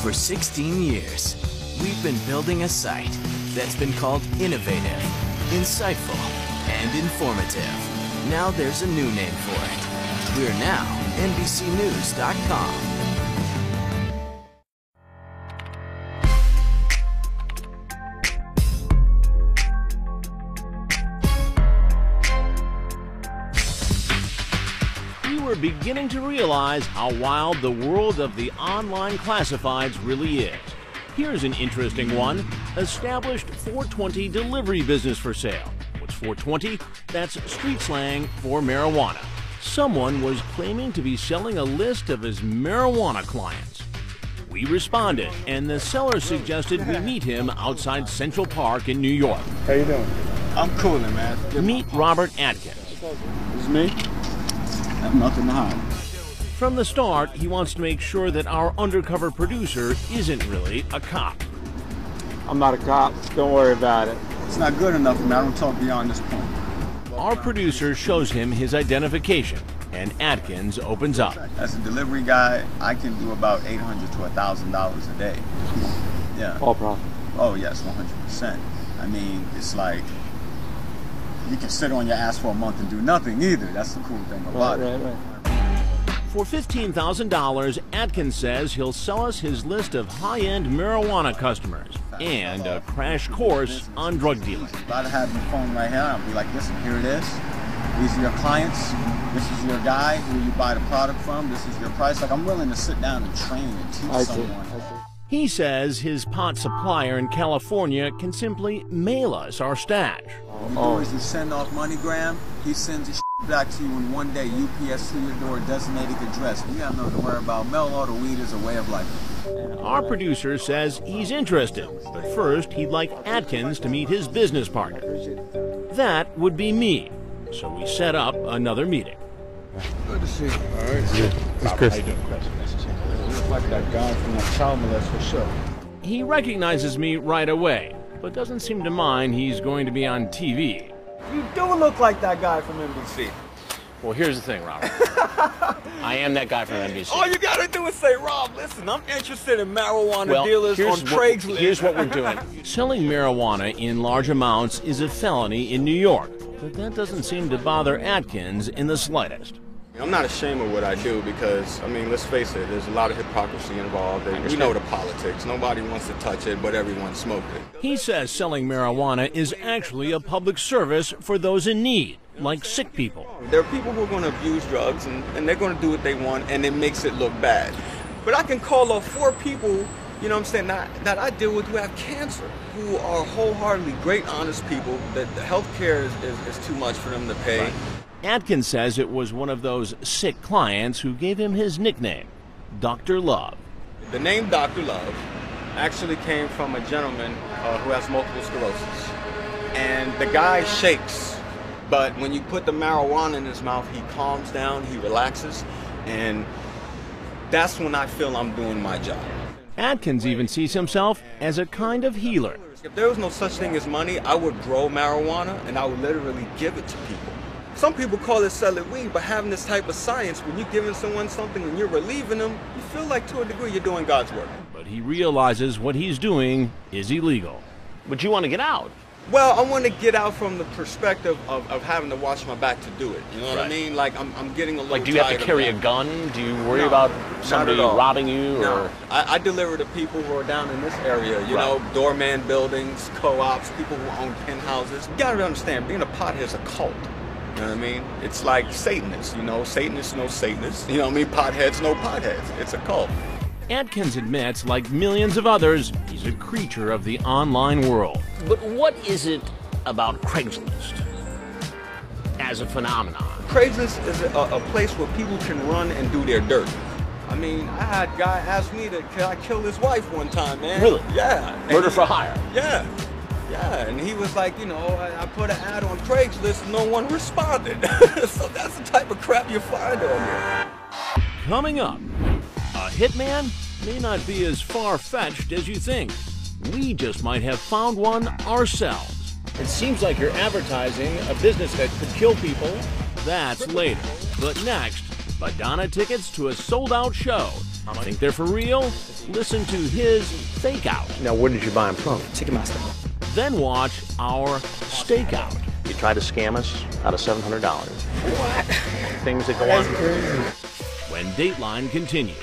For 16 years, we've been building a site that's been called innovative, insightful, and informative. Now there's a new name for it. We're now NBCnews.com. We're beginning to realize how wild the world of the online classifieds really is. Here's an interesting one. Established 420 delivery business for sale. What's 420? That's street slang for marijuana. Someone was claiming to be selling a list of his marijuana clients. We responded, and the seller suggested we meet him outside Central Park in New York. How you doing? I'm coolin', man. Meet Robert Atkins. This is me. I have nothing to hide. From the start, he wants to make sure that our undercover producer isn't really a cop. I'm not a cop. Don't worry about it. It's not good enough for me. I don't talk beyond this point. Our producer shows him his identification, and Atkins opens up. As a delivery guy, I can do about $800 to $1,000 a day. Yeah. All profit. Oh, yes, 100%. I mean, it's like, you can sit on your ass for a month and do nothing either. That's the cool thing about it. Right. For $15,000, Atkins says he'll sell us his list of high-end marijuana customers and a crash course on drug dealing. I'd have my phone right here. I'll be like, listen, here it is. These are your clients. This is your guy who you buy the product from. This is your price. Like, I'm willing to sit down and train and teach someone. He says his pot supplier in California can simply mail us our stash. You send off MoneyGram, he sends his back to you in one day, UPS to your door, designated address. You got nothing to worry about. Mail order weed is a way of life. Our producer says he's interested, but first he'd like Atkins to meet his business partner. That would be me. So we set up another meeting. Good to see you. All right. It's Chris. How you doing, Chris? Nice to see you. You look like that guy from that child molest for sure. He recognizes me right away, but doesn't seem to mind he's going to be on TV. You do look like that guy from NBC. Well, here's the thing, Robert. I am that guy from NBC. All you gotta do is say, Rob, listen, I'm interested in marijuana dealers on Craigslist. Here's what we're doing. Selling marijuana in large amounts is a felony in New York, but that doesn't seem to bother Atkins in the slightest. I'm not ashamed of what I do because, I mean, let's face it, there's a lot of hypocrisy involved. We know the politics. Nobody wants to touch it, but everyone smokes it. He says selling marijuana is actually a public service for those in need, like sick people. There are people who are going to abuse drugs, and they're going to do what they want, and it makes it look bad. But I can call off 4 people, you know what I'm saying, that I deal with who have cancer, who are wholeheartedly great, honest people, that the health care is too much for them to pay. Right. Atkins says it was one of those sick clients who gave him his nickname, Dr. Love. The name Dr. Love actually came from a gentleman who has multiple sclerosis. And the guy shakes, but when you put the marijuana in his mouth, he calms down, he relaxes, and that's when I feel I'm doing my job. Atkins even sees himself as a kind of healer. If there was no such thing as money, I would grow marijuana and I would literally give it to people. Some people call it selling weed, but having this type of science, when you're giving someone something and you're relieving them, you feel like to a degree you're doing God's work. But he realizes what he's doing is illegal. But you want to get out? Well, I want to get out from the perspective of having to watch my back to do it. You know what I mean? Like, I'm getting a little Like, do you have to carry a gun? Do you worry about somebody robbing you? No. I deliver to people who are down in this area, you know, doorman buildings, co-ops, people who own penthouses. You got to understand, being a pothead is a cult. You know what I mean? It's like Satanists, you know, Satanists know Satanists. You know what I mean? Potheads know potheads. It's a cult. Atkins admits, like millions of others, he's a creature of the online world. But what is it about Craigslist as a phenomenon? Craigslist is a place where people can run and do their dirt. I mean, I had a guy ask me can I kill his wife one time, man. Really? Yeah. Murder for hire? Yeah. Yeah, and he was like, you know, I put an ad on Craigslist, no one responded. So that's the type of crap you find on there. Coming up, a hitman may not be as far-fetched as you think. We just might have found one ourselves. It seems like you're advertising a business that could kill people. That's later. But next, Madonna tickets to a sold-out show Think they're for real? Listen to his fake out. Now, where did you buy them from? Ticketmaster. Then watch our stakeout. You tried to scam us out of $700. What? Things that go on. When Dateline continues.